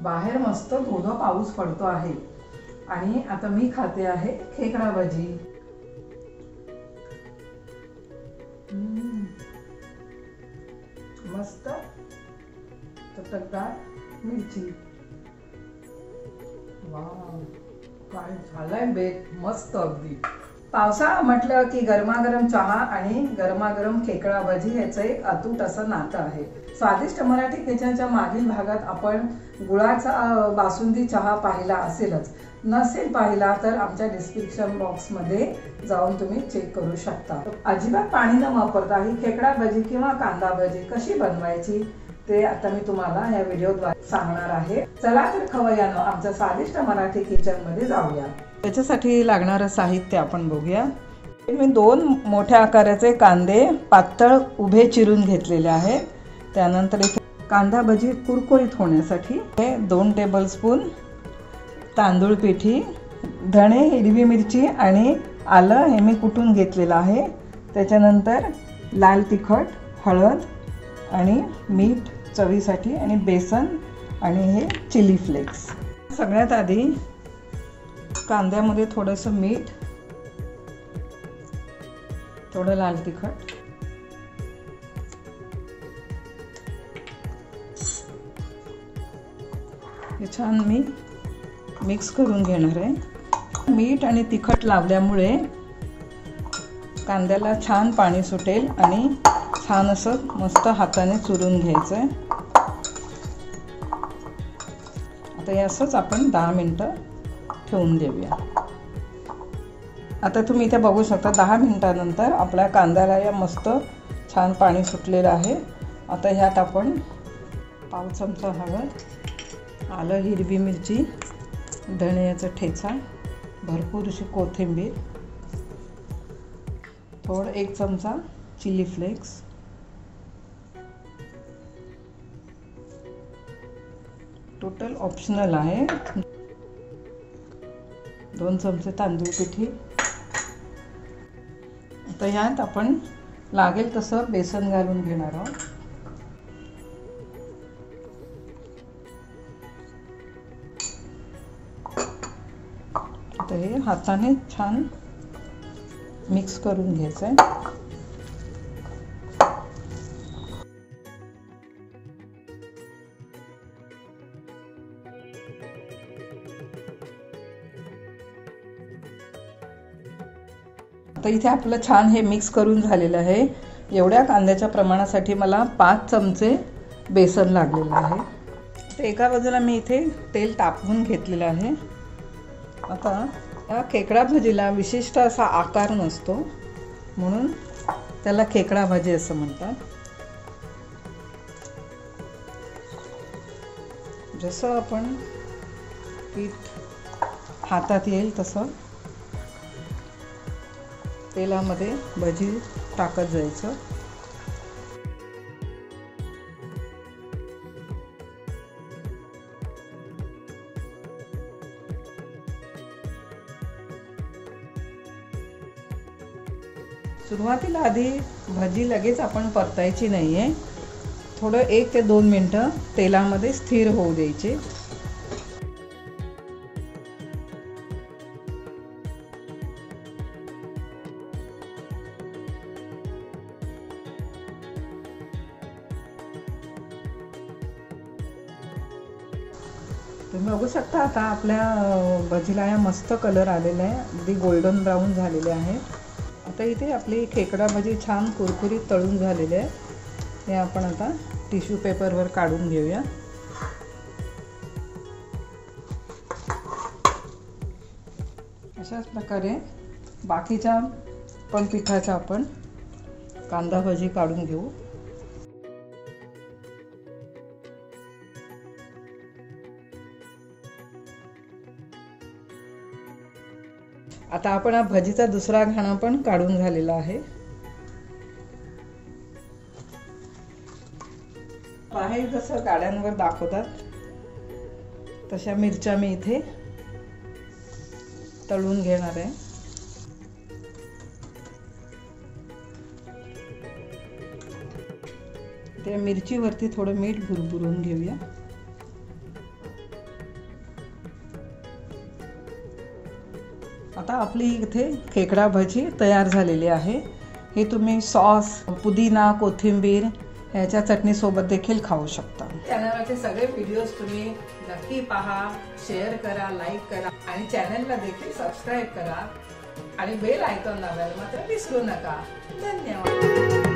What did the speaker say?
बाहेर मस्त धोधो पाऊस पडतो आहे आणि आता मी खाते आहे खेकडा भजी। मस्त चटकदार मिरची। वाव, काय झालंय बेत, मस्त अगदी। पावसाळा म्हटलं की गरमागरम चहा आणि गरमागरम खेकडा भजी ह्याचं एक अतूट असं नातं आहे। स्वादिष्ट मराठी किचनच्या मागील भागात आपण गुळाचा बासुंदी चहा पाहिला असेलच, नसेल पाहिला तर आमच्या डिस्क्रिप्शन बॉक्समध्ये जाऊन तुम्ही चेक करू शकता। अजिबात पाणी न वापरता ही खेकडा भजी किंवा कांदा भजी कशी बनवायची ते आता मी तुम्हाला या व्हिडिओद्वारे सांगणार आहे। चला तर खवय्यांनो, आमच्या स्वादिष्ट मराठी किचन मध्ये जाऊया। त्याच्यासाठी लागणारं साहित्य आपण बघूया। मी 2 मोठ्या आकाराचे कांदे पातळ उभे चिरून घेतलेले आहेत। त्यानंतर इथे कांदा भजी कुरकुरीत होण्यासाठी 2 टेबलस्पून तांदूळ पिठी, धणे, हिरवी मिरची आणि आलं हे मी कुटून घेतलेलं आहे। त्याच्यानंतर लाल तिखट, हळद आणि मीठ चवीसाठी आणि बेसन आणि हे चिली फ्लेक्स। सगळ्यात आधी कांद्यामध्ये थोडंसं मीठ, थोडं लाल तिखट, हे छान मी मिक्स करून घेणार आहे। मीठ आणि तिखट लावल्यामुळे कांद्याला छान पाणी सुटेल आणि छान असं मस्त हाताने चुरून घ्यायचं आहे। आता हे असंच आपण 10 मिनिटं ठेवून देऊया। आता तुम्ही इथे बघू शकता 10 मिनिटानंतर आपल्या कांद्याला या मस्त छान पाणी सुटलेलं आहे। आता ह्यात आपण पाव चमचा हळद, आलं, हिरवी मिरची, धण्याचा ठेचा, भरपूरशी कोथिंबीर, थोडं 1 चमचा चिली फ्लेक्स, टोटल ऑप्शनल आहे, 2 चमचे तांदूळ पिठी। आता ह्यात आपण लागेल तसं बेसन घालून घेणार आहोत। आता हे हाताने छान मिक्स करून घ्यायचं आहे। आता इथे आपलं छान हे मिक्स करून झालेलं आहे। एवढ्या कांद्याच्या प्रमाणासाठी मला 5 चमचे बेसन लागलेलं आहे। तर एका बाजूला मी इथे तेल तापवून घेतलेलं आहे। आता या खेकडा भजीला विशिष्ट असा आकार नसतो, म्हणून त्याला खेकडा भजी असं म्हणतात। जसं आपण पीठ हातात येईल तसं तेलामध्ये भजी टाकत जायचं। सुरुवातीला आधी भजी लगेच आपण परतायची नाहीये, थोडं 1 ते 2 मिनिटं तेलामध्ये स्थिर होऊ द्यायचे। तुम्ही बघू शकता आता आपल्या भजीला या मस्त कलर आलेला आहे, अगदी गोल्डन ब्राऊन झालेले आहे। आता इथे आपली खेकडा भजी छान कुरकुरीत तळून झालेले आहे। हे आपण आता टिश्यू पेपरवर काढून घेऊया। अशाच प्रकारे बाकीच्या पण पिठाचा आपण कांदा भजी काढून घेऊ। आता आपण हा भजीचा दुसरा घाणा पण काढून झालेला आहे। बाहेर जसं गाड्यांवर दाखवतात तशा मिरच्या मी इथे तळून घेणार आहे। त्या मिरचीवरती थोडं मीठ भुरभुरून घेऊया। आता आपली इथे खेकडा भजी तयार झालेली आहे. हे तुम्ही सॉस, पुदिना, कोथिंबीर ह्याच्या चटणीसोबत देखील खाऊ शकता. चॅनलवरचे सगळे व्हिडिओज तुम्ही नक्की पहा, शेअर करा, लाईक करा आणि चॅनलला देखील सबस्क्राईब करा आणि बेल आयकॉन दाबायला मात्र विसरू नका. धन्यवाद.